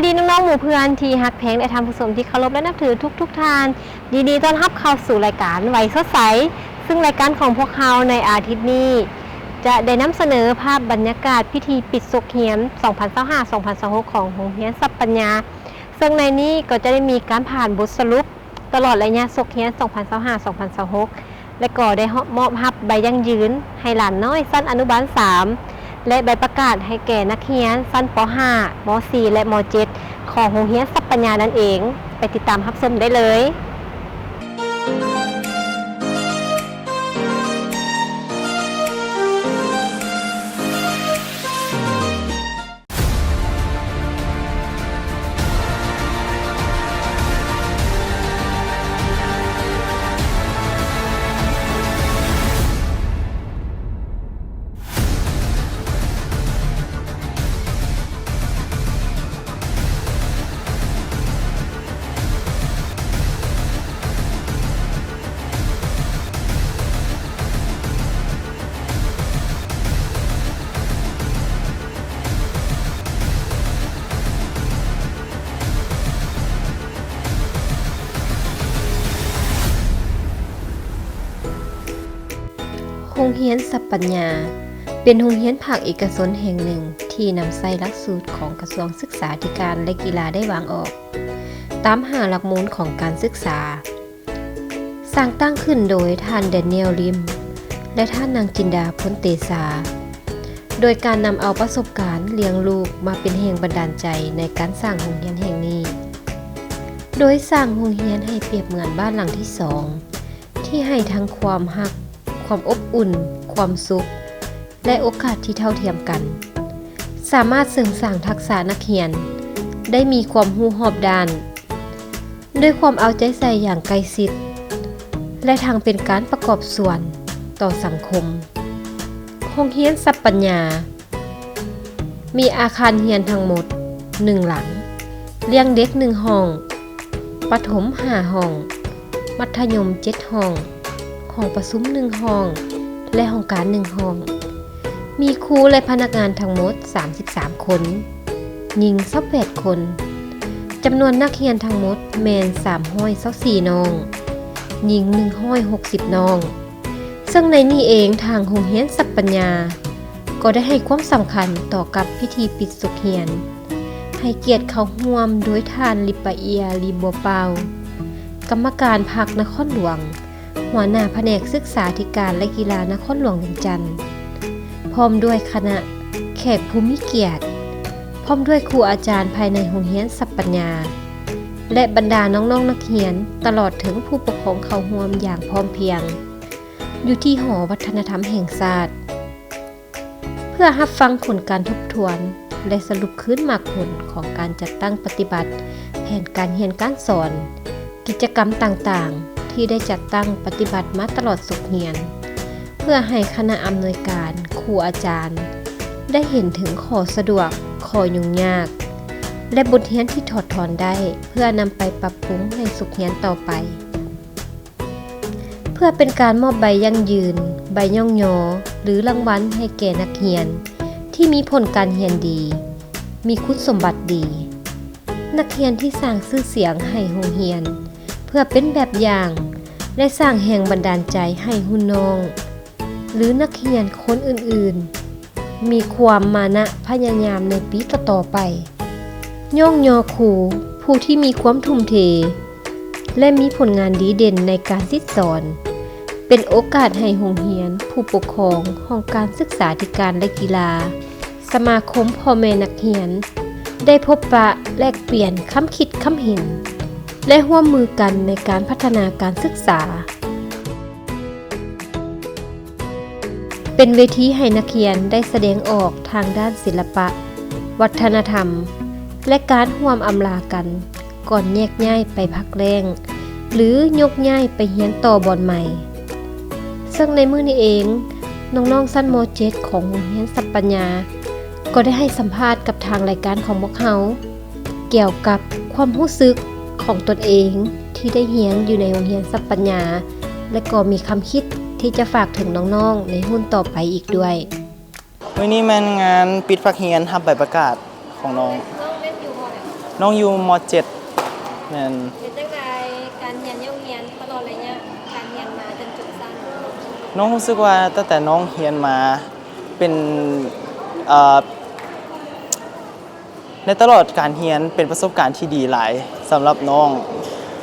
ายดีน้องๆหมู่เพื่อนที่ฮักแพงและทำผู้ชมที่เคารพและนับถือทุกท่านยินดีต้อนรับเข้าสู่รายการวัยสดใสซึ่งรายการของพวกเราในอาทิตย์นี้จะได้นำเสนอภาพบรรยากาศพิธีปิดศกเฮียน 2025-2026 ของโรงเรียนทรัพย์ปัญญาซึ่งในนี้ก็จะได้มีการผ่านบทสรุปตลอดระยะศกเฮียน 2025-2026 และก็ได้มอบรับใบยั่งยืนให้หลานน้อยสั้นอนุบาล 3และใบประกาศให้แก่นักเรียนชั้นป .5 ม .4 และม .7 ของโรงเรียนทรัพย์ปัญญานั่นเองไปติดตามรับชมได้เลยโรงเรียนทรัพย์ปัญญาเป็นโรงเรียนภาคเอกชนแห่งหนึ่งที่นำใส่หลักสูตรของกระทรวงศึกษาธิการและกีฬาได้วางออกตามหาหลักมูลของการศึกษาสร้างตั้งขึ้นโดยท่านแดเนียลริมและท่านนางจินดาพ้นเตสาโดยการนำเอาประสบการณ์เลี้ยงลูกมาเป็นแรงบันดาลใจในการสร้างโรงเรียนแห่งนี้โดยสร้างโรงเรียนให้เปรียบเหมือนบ้านหลังที่สองที่ให้ทั้งความรักความอบอุ่นความสุขและโอกาสที่เท่าเทียมกันสามารถเสริมสร้างทักษะนักเรียนได้มีความรู้รอบด้านด้วยความเอาใจใส่อย่างใกล้ชิดและทางเป็นการประกอบส่วนต่อสังคมโรงเรียนทรัพย์ปัญญามีอาคารเรียนทั้งหมด1หลังเลี้ยงเด็ก1ห้องประถม5ห้องมัธยม7ห้องห้องประชุม1ห้องและห้องการ1ห้องมีครูและพนักงานทั้งหมด33คนหญิง28คนจำนวนนักเรียนทั้งหมดแม่น324น้องหญิง160น้องซึ่งในนี้เองทางโรงเรียนทรัพย์ปัญญาก็ได้ให้ความสำคัญต่อกับพิธีปิดศกเรียนให้เกียรติเข้าร่วมโดยท่านลิปะเอียลีบัวเปากรรมการพรรคนครหลวงหัวหน้าแผนกศึกษาธิการและกีฬานครหลวงเวียงจันทน์พร้อมด้วยคณะแขกผู้มีเกียรติพร้อมด้วยครูอาจารย์ภายในโรงเรียนทรัพย์ปัญญาและบรรดาน้องๆนักเรียนตลอดถึงผู้ปกครองเข้าร่วมอย่างพร้อมเพรียงอยู่ที่หอวัฒนธรรมแห่งชาติเพื่อรับฟังผลการทบทวนและสรุปคืนมรรคผลของการจัดตั้งปฏิบัติแผนการเรียนการสอนกิจกรรมต่างๆที่ได้จัดตั้งปฏิบัติมาตลอดศกเรียนเพื่อให้คณะอำนวยการครูอาจารย์ได้เห็นถึงข้อสะดวกข้อยุ่งยากและบทเรียนที่ถอดถอนได้เพื่อนำไปปรับปรุงในศกเรียนต่อไปเพื่อเป็นการมอบใบยั่งยืนใบย่องยอหรือรางวัลให้แก่นักเรียนที่มีผลการเรียนดีมีคุณสมบัติดีนักเรียนที่สร้างชื่อเสียงให้โรงเรียนเพื่อเป็นแบบอย่างและสร้างแรงบันดาลใจให้รุ่นน้องหรือนักเรียนคนอื่นๆมีความมานะพยายามในปีต่อๆไปย่องยอครูผู้ที่มีความทุ่มเทและมีผลงานดีเด่นในการสอนเป็นโอกาสให้โรงเรียนผู้ปกครองห้องการศึกษาธิการและกีฬาสมาคมพ่อแม่นักเรียนได้พบปะแลกเปลี่ยนคำคิดคำเห็นและร่วมมือกันในการพัฒนาการศึกษาเป็นเวทีให้นักเรียนได้แสดงออกทางด้านศิลปะวัฒนธรรมและการร่วมอำลากันก่อนแยกย้ายไปพักแรงหรือยกย้ายไปเรียนต่อบอนใหม่ซึ่งในมื้อนี้เองน้องๆชั้นม .7 ของโรงเรียนทรัพย์ปัญญาก็ได้ให้สัมภาษณ์กับทางรายการของพวกเขาเกี่ยวกับความรู้สึกของตนเองที่ได้เรียนอยู่ในโรงเรียนทรัพย์ปัญญาและก็มีคำคิดที่จะฝากถึงน้องๆในรุ่นต่อไปอีกด้วย วันนี้มันงานปิดภาคเรียนทำใบประกาศของน้อง น้องอยู่ม .7 แม่นเป็นจังไดการเรียนโรงเรียนตลอดระยะการเรียนมาจนจบสั้นน้องรู้สึกว่าตั้งแต่น้องเรียนมาเป็นเอ่อในตลอดการเรียนเป็นประสบการณ์ที่ดีหลายสำหรับน้อง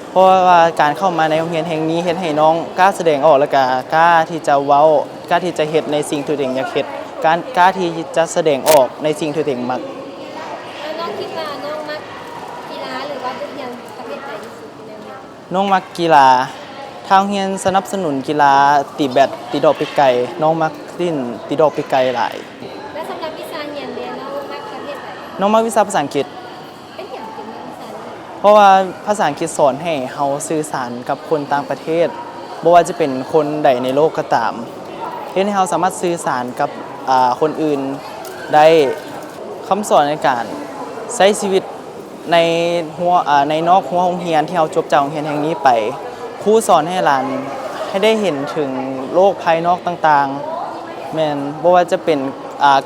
เพราะว่าการเข้ามาในโรงเรียนแห่งนี้เฮ็ดให้น้องกล้าแสดงออกและก็กล้าที่จะเว้ากล้าที่จะเฮ็ดในสิ่งที่ตัวเองอยากเฮ็ดกล้าที่จะแสดงออกในสิ่งที่ตัวเองมักแล้วน้องคิดว่าน้องมักกีฬาหรือว่าเรียนประเภทใดที่สุดในโรงเรียนน้องมักกีฬาทางโรงเรียนสนับสนุนกีฬาตีแบดตีดอกปีกไก่น้องมักลิ้นตีดอกปีกไก่หลายและสำหรับวิชาเรียนน้องมักประเภทใดน้องมักวิชาภาษาอังกฤษเป็นอย่างเป็นวิชาเพราะว่าภาษาอังกฤษสอนให้เฮาสื่อสารกับคนต่างประเทศบ่ว่าจะเป็นคนใดในโลกก็ตามเฮ็ดให้เฮาสามารถสื่อสารกับคนอื่นได้คำสอนในการใช้ชีวิตในในนอกหัวโรงเรียนที่เฮาจบจากโรงเรียนแห่งนี้ไปครูสอนให้หลานให้ได้เห็นถึงโลกภายนอกต่างๆแม่นบ่ว่าจะเป็น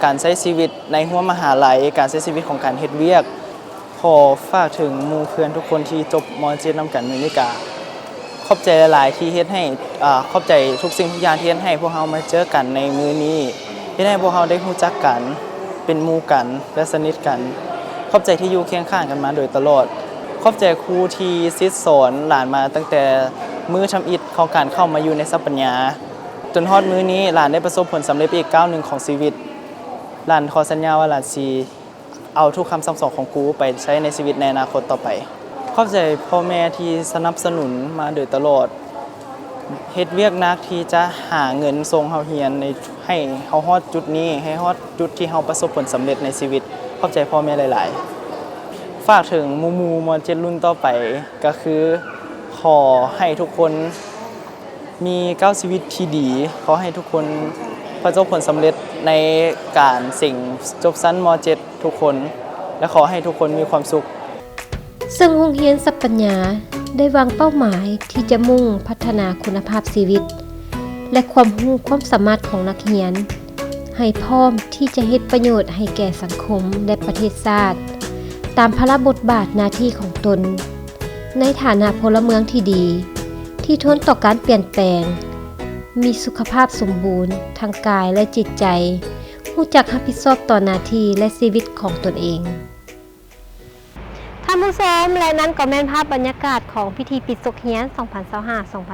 การใช้ชีวิตในหัวมหาลัยการใช้ชีวิตของการเฮ็ดเวียกขอฝากถึงหมู่เพื่อนทุกคนที่จบม .7 นำกันมื้อนี้ก็ขอบใจหลายๆที่เฮ็ดให้ขอบใจทุกสิ่งทุกอย่างที่เฮ็ดให้พวกเฮามาเจอกันในมื้อนี้เฮ็ดให้พวกเฮาได้รู้จักกันเป็นหมู่กันและสนิทกันขอบใจที่อยู่เคียงข้างกันมาโดยตลอดขอบใจครูที่ซิดสอนหลานมาตั้งแต่มื้อทำอิฐของการเข้ามาอยู่ในสัพปัญญาจนฮอดมื้อนี้หลานได้ประสบผลสำเร็จอีกก้าวหนึ่งของชีวิตหลานขอสัญญาว่าหลานสิเอาทุกคำสั่งสอนของครูไปใช้ในชีวิตในอนาคตต่อไปขอบใจพ่อแม่ที่สนับสนุนมาโดยตลอดเฮ็ดเวียกหนักที่จะหาเงินส่งเฮาเรียนให้เฮาฮอดจุดนี้ให้ฮอดจุดที่เฮาประสบผลสำเร็จในชีวิตขอบใจพ่อแม่หลายๆฝากถึงหมู่ๆม .7 รุ่นต่อไปก็คือขอให้ทุกคนมีก้าวชีวิตที่ดีขอให้ทุกคนประสบผลสำเร็จในการสิ่งจบชั้นม .7 ทุกคนและขอให้ทุกคนมีความสุขซึ่งโรงเรียนสัพปัญญาได้วางเป้าหมายที่จะมุ่งพัฒนาคุณภาพชีวิตและความรู้ความสามารถของนักเรียนให้พร้อมที่จะเฮ็ดประโยชน์ให้แก่สังคมและประเทศชาติตามภาระบทบาทหน้าที่ของตนในฐานะพลเมืองที่ดีที่ทนต่อการเปลี่ยนแปลงมีสุขภาพสมบูรณ์ทางกายและจิตใจรู้จักรับผิดชอบต่อหน้าที่และชีวิตของตนเองท่านผู้ชมและนั้นก็แม่นภาพบรรยากาศของพิธีปิดศุกร์เรียน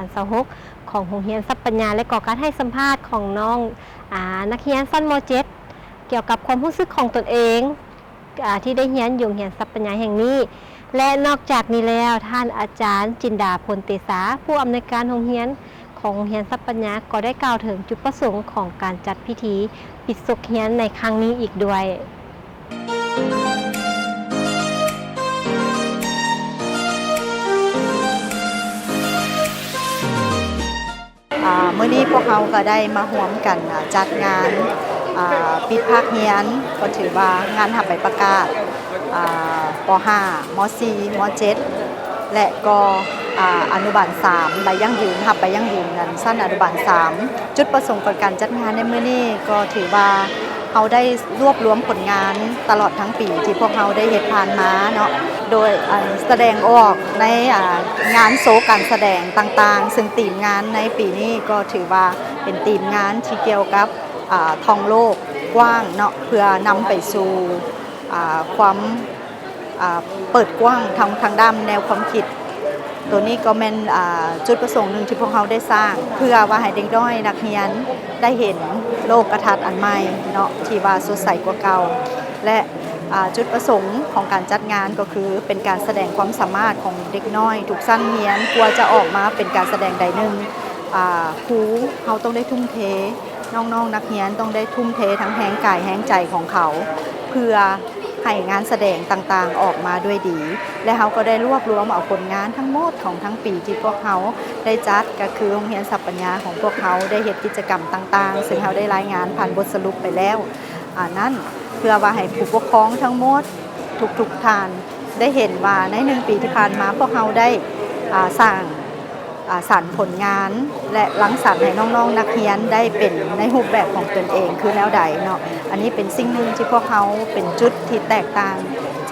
2025-2026 ของโรงเรียนสัพปัญญาและก็การให้สัมภาษณ์ของน้องนักเรียนชั้นม .7 เกี่ยวกับความรู้สึกของตนเองที่ได้เรียนอยู่โรงเรียนสัพปัญญาแห่งนี้และนอกจากนี้แล้วท่านอาจารย์จินดาพลเตสาผู้อำนวยการโรงเรียนของโรงเรียนสัพปัญญาก็ได้กล่าวถึงจุดประสงค์ของการจัดพิธีปิดศุกร์เรียนในครั้งนี้อีกด้วยมื้อนี้พวกเขาก็ได้มาร่วมกันจัดงานปิดภาคเรียนก็ถือว่างานรับใบประกาศป .5 ม .4 ม .7 และก็อนุบาล3ใบยั่งยืนรับใบยั่งยืนนั้นสั้นอนุบาล3จุดประสงค์ของการจัดงานในมื้อนี้ก็ถือว่าเขาได้รวบรวมผลงานตลอดทั้งปีที่พวกเขาได้เฮ็ดผ่านมาเนาะโดยแสดงออกในงานโชว์การแสดงต่างๆซึ่งธีมงานในปีนี้ก็ถือว่าเป็นธีมงานที่เกี่ยวกับท่องโลกกว้างเนาะเพื่อนำไปสู่ความเปิดกว้างทางด้านแนวความคิดตัวนี้ก็เป็นจุดประสงค์หนึ่งที่พวกเขาได้สร้างเพื่อว่าให้เด็กน้อยนักเรียนได้เห็นโลกทัศน์อันใหม่เนาะที่ว่าสดใสกว่าเก่าและจุดประสงค์ของการจัดงานก็คือเป็นการแสดงความสามารถของเด็กน้อยทุกชั้นเรียนกลัวจะออกมาเป็นการแสดงใดหนึ่งครูเขาต้องได้ทุ่มเทน้องๆนักเรียนต้องได้ทุ่มเททั้งแรงกายแรงใจของเขาเพื่อให้งานแสดงต่างๆออกมาด้วยดีและเขาก็ได้รวบรวมเอาผลงานทั้งหมดของทั้งปีที่พวกเขาได้จัดก็คือโรงเรียนสัพปัญญาของพวกเขาได้เฮ็ดกิจกรรมต่างๆซึ่งเขาได้รายงานผ่านบทสรุปไปแล้วนั่นเพื่อว่าให้ผู้ปกครองทั้งหมดทุกท่านได้เห็นว่าใน1 ปีที่ผ่านมาพวกเขาได้สร้าง สรรค์ผลงานและรังสรรค์ให้น้องๆนักเรียนได้เป็นในรูปแบบของตนเองคือแนวใดเนาะอันนี้เป็นสิ่งหนึ่งที่พวกเขาเป็นจุดที่แตกต่าง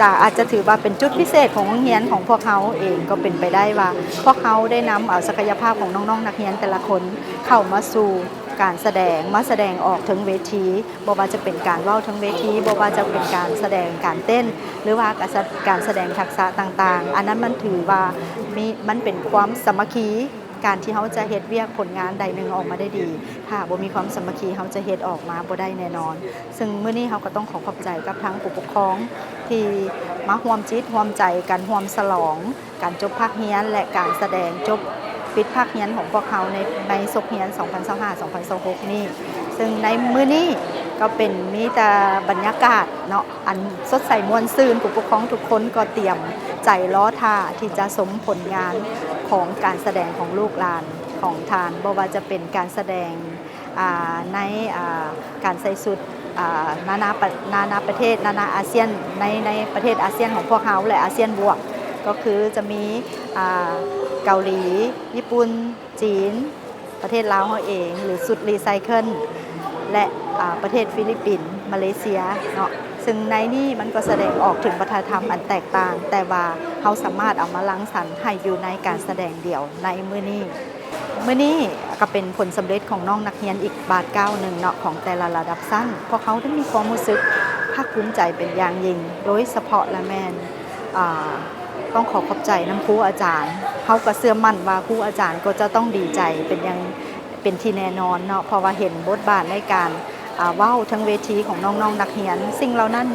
จากอาจจะถือว่าเป็นจุดพิเศษของโรงเรียนของพวกเขาเองก็เป็นไปได้ว่าพวกเขาได้นำเอาศักยภาพของน้องๆนักเรียนแต่ละคนเข้ามาสู่การแสดงมาแสดงออกถึงเวทีบ่ว่าจะเป็นการเว้าทั้งเวทีบ่ว่าจะเป็นการแสดงการเต้นหรือว่าการแสดงทักษะต่างๆอันนั้นมันถือว่ามันเป็นความสามัคคีการที่เขาจะเฮ็ดเวียกผลงานใดหนึ่งออกมาได้ดีถ้าบ่มีความสามัคคีเขาจะเฮ็ดออกมาบ่ได้แน่นอนซึ่งมื้อนี้เขาก็ต้องขอขอบใจกับทั้งผู้ปกครองที่มาร่วมจิตร่วมใจกันร่วมฉลองการจบภาคเรียนและการแสดงจบปิดภาคเรียนของพวกเขาในศกเรียน 2025-2026 นี้ซึ่งในมื้อนี้ก็เป็นมีแต่บรรยากาศเนาะอันสดใสม่วนซื่นผู้ปกครองทุกคนก็เตรียมใจล้อท่าที่จะสมผลงานของการแสดงของลูกหลานของทานบ่ว่าจะเป็นการแสดงในการใส่สุดนานาประเทศนานาอาเซียนในประเทศอาเซียนของพวกเขาและอาเซียนบวกก็คือจะมีเกาหลีญี่ปุ่นจีนประเทศลาวเขาเองหรือสุดรีไซเคิลและประเทศฟิลิปปินส์มาเลเซียเนาะซึ่งในนี้มันก็แสดงออกถึงวัฒนธรรมอันแตกต่างแต่ว่าเขาสามารถเอามาลังสรรค์ให้อยู่ในการแสดงเดี่ยวในมื้อนี้ก็เป็นผลสำเร็จของน้องนักเรียนอีกบาทก้าวหนึ่งเนาะของแต่ละระดับสั้นเพราะเขาได้มีความรู้สึกภาคภูมิใจเป็นอย่างยิ่งโดยเฉพาะและแมนต้องขอบใจน้ำครูอาจารย์เขาก็เชื่อมั่นว่าครูอาจารย์ก็จะต้องดีใจเป็นที่แน่นอนเนาะเพราะว่าเห็นบทบาทในการเว้าทั้งเวทีของน้องๆนักเรียนสิ่งเหล่านั้น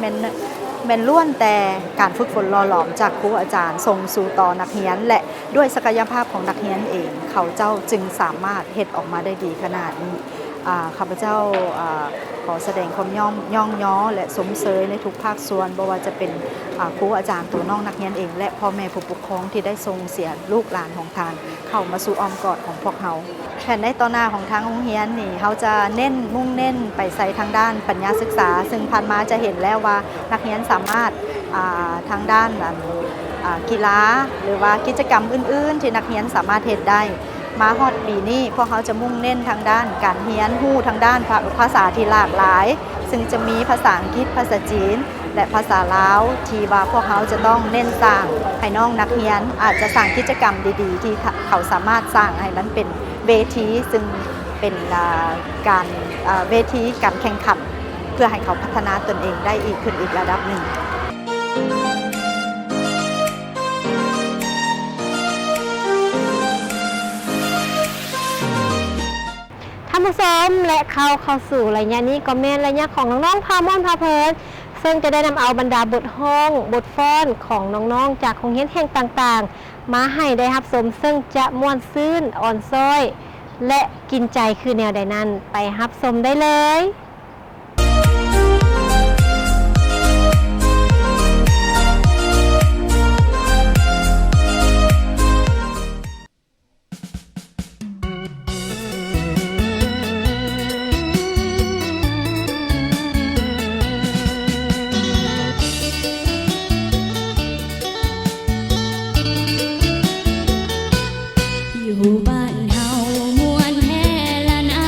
เป็นล้วนแต่การฝึกฝนหล่อหลอมจากครูอาจารย์ส่งสู่ต่อนักเรียนและด้วยศักยภาพของนักเรียนเองเขาเจ้าจึงสามารถเฮ็ดออกมาได้ดีขนาดนี้ข้าพเจ้าขอแสดงความย่องย้อและสมเสยในทุกภาคส่วนบ่ว่าจะเป็นครูอาจารย์ตัวน้องนักเรียนเองและพ่อแม่ผู้ปกครองที่ได้ทรงเสียลูกหลานของทานเข้ามาสู่อ้อมกอดของพวกเขาแผนในต่อหน้าของทางโรงเรียนนี่เขาจะมุ่งเน้นไปใส่ทางด้านปัญญาศึกษาซึ่งผ่านมาจะเห็นแล้วว่านักเรียนสามารถทางด้านกีฬาหรือว่ากิจกรรมอื่นๆที่นักเรียนสามารถเฮ็ดได้มาฮอดปีนี้พวกเขาจะมุ่งเน้นทางด้านการเรียนรู้ทางด้านภาษาที่หลากหลายซึ่งจะมีภาษาอังกฤษภาษาจีนและภาษาลาวที่ว่าพวกเขาจะต้องเน้นสร้างให้น้องนักเรียนอาจจะสร้างกิจกรรมดีๆที่เขาสามารถสร้างให้มันเป็นเวทีซึ่งเป็นการเวทีการแข่งขันเพื่อให้เขาพัฒนาตนเองได้อีกขึ้นอีกระดับหนึ่งท่านผู้ชมและเข้าสู่ระยะนี้ก็แม่นระยะของน้องๆพาม่อนพาเพลินซึ่งจะได้นำเอาบรรดาบทฮ้องบทฟ้อนของน้องๆจากโรงเรียนแห่งต่างๆมาให้ได้รับชมซึ่งจะม่วนซื่นอ่อนซ้อยและกินใจคือแนวใดนั้นไปรับชมได้เลยอยู่บ้านเฮามวนแท้ละนะ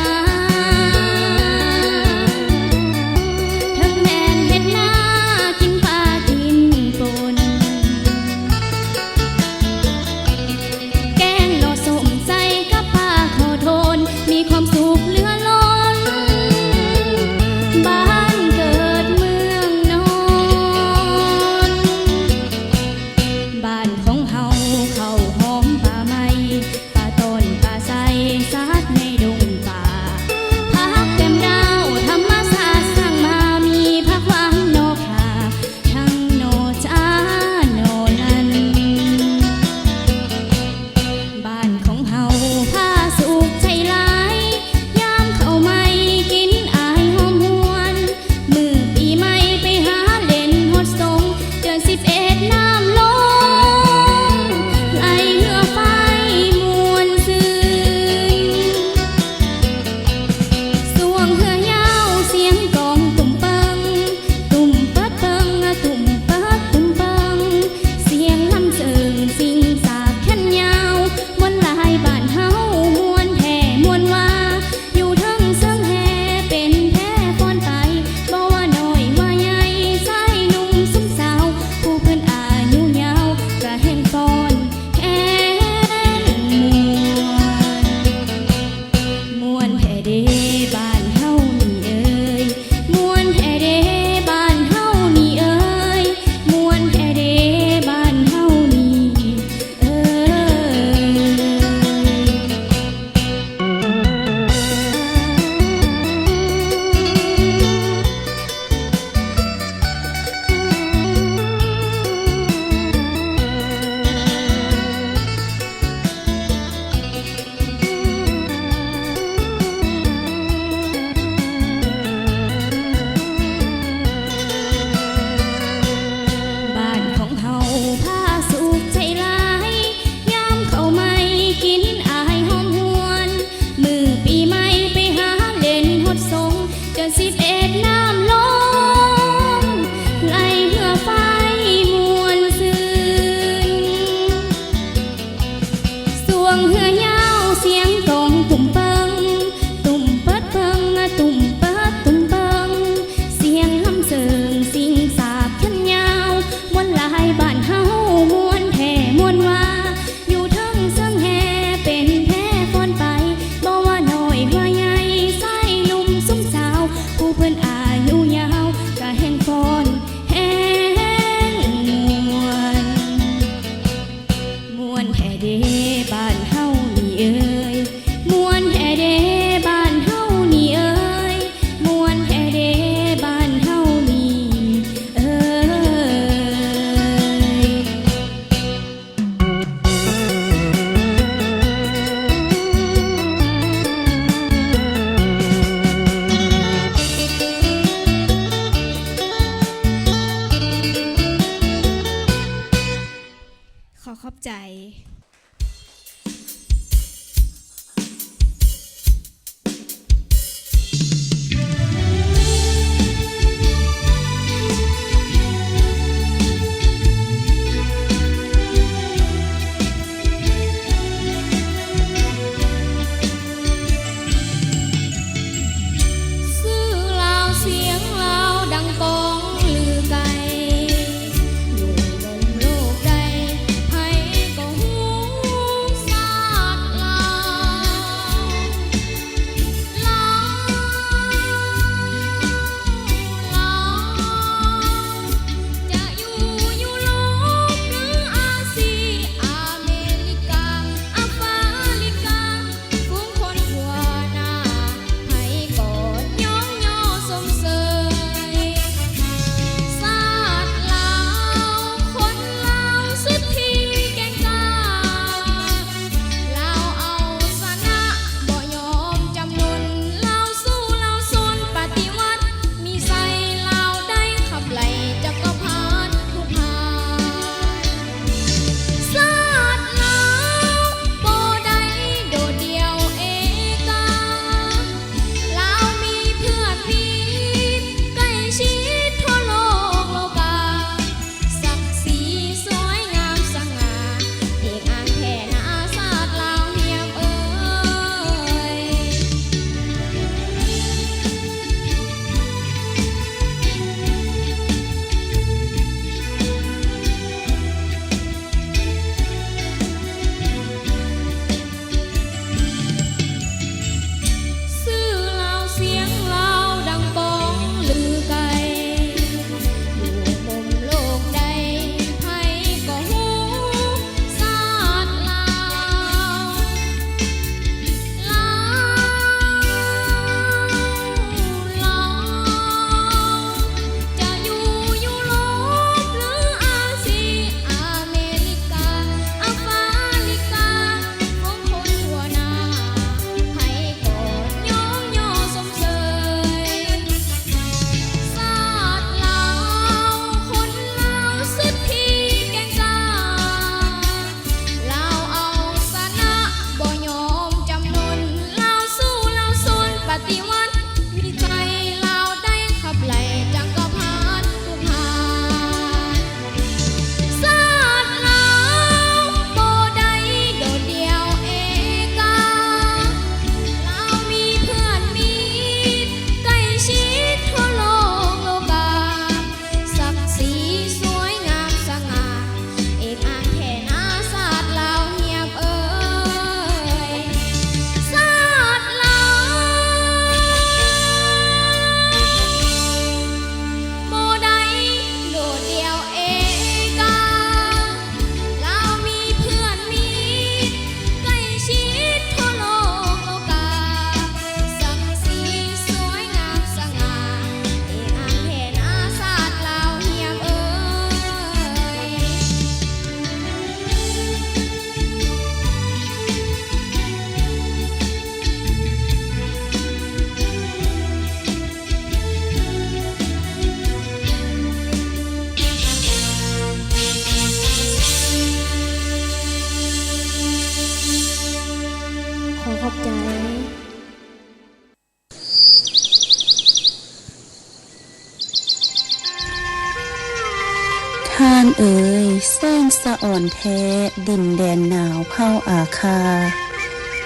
ท่านเอ๋ยแสงสะอ่อนแท้ดินแดนหนาวเผาอาคา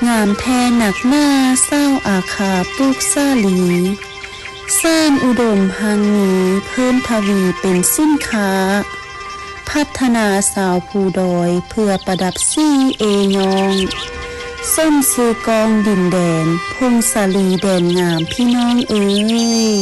งามแท้หนักหน้าเศร้าอาคาปลูกซาลีแสนอุดมหังนี้เพิ่มทวีเป็นสินค้าพัฒนาสาวภูดอยเพื่อประดับซี่เอยองส้มซื้อกองดินแดนพงสาลีแดนงามพี่น้องเอ๋ย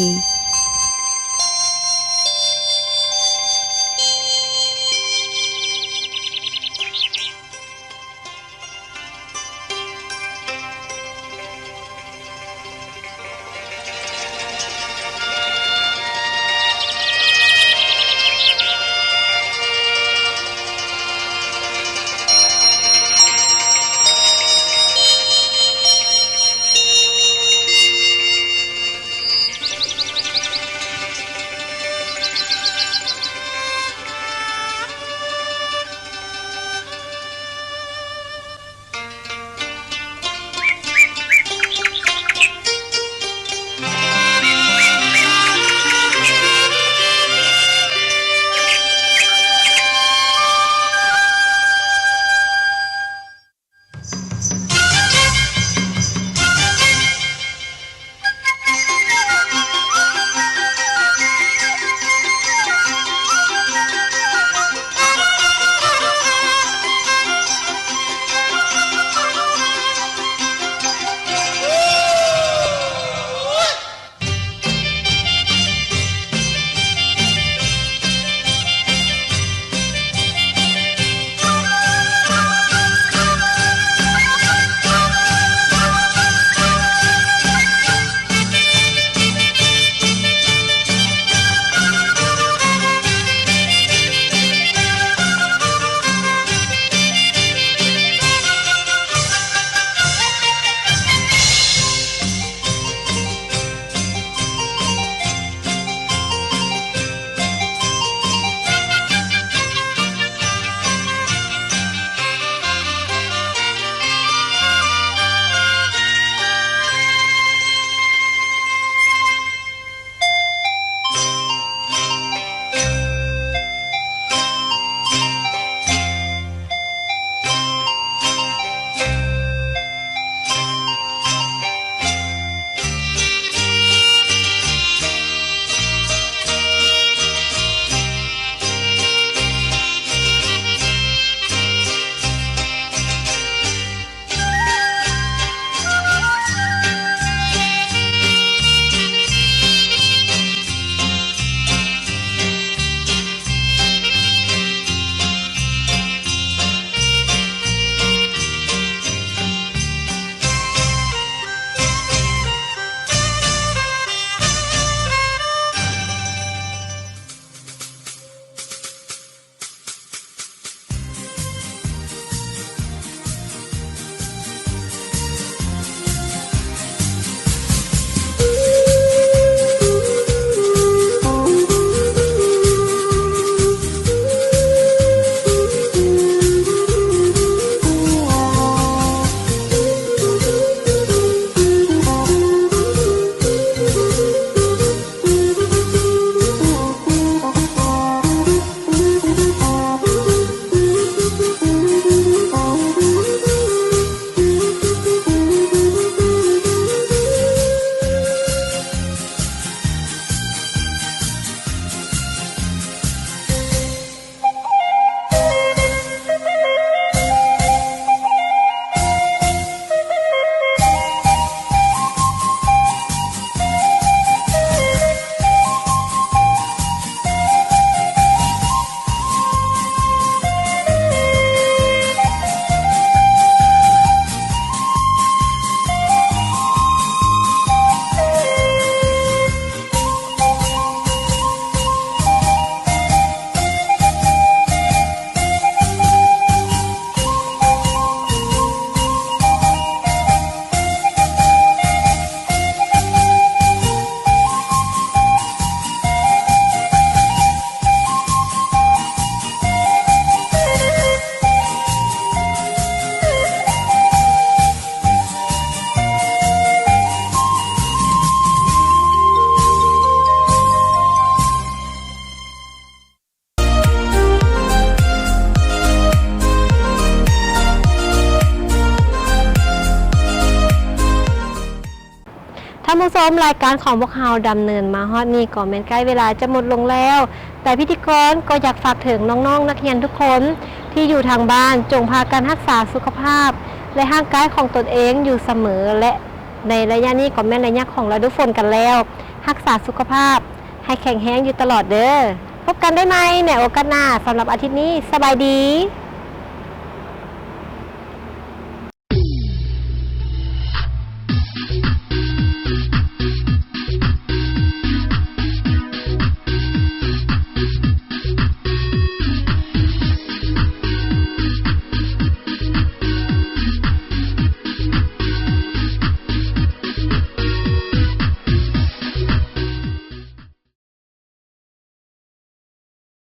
ท่านผู้ชมรายการของพวกเราดำเนินมาฮอดนี้ก็แม่นใกล้เวลาจะหมดลงแล้ว แต่พิธีกรก็อยากฝากถึงน้องๆนักเรียนทุกคนที่อยู่ทางบ้านจงพากันรักษาสุขภาพและร่างกายของตนเองอยู่เสมอและในระยะนี้ก็แม่นระยะของฤดูฝนกันแล้วรักษาสุขภาพให้แข็งแรงอยู่ตลอดเด้อพบกันได้ไหมในโอกาสหน้าสำหรับอาทิตย์นี้สบายดี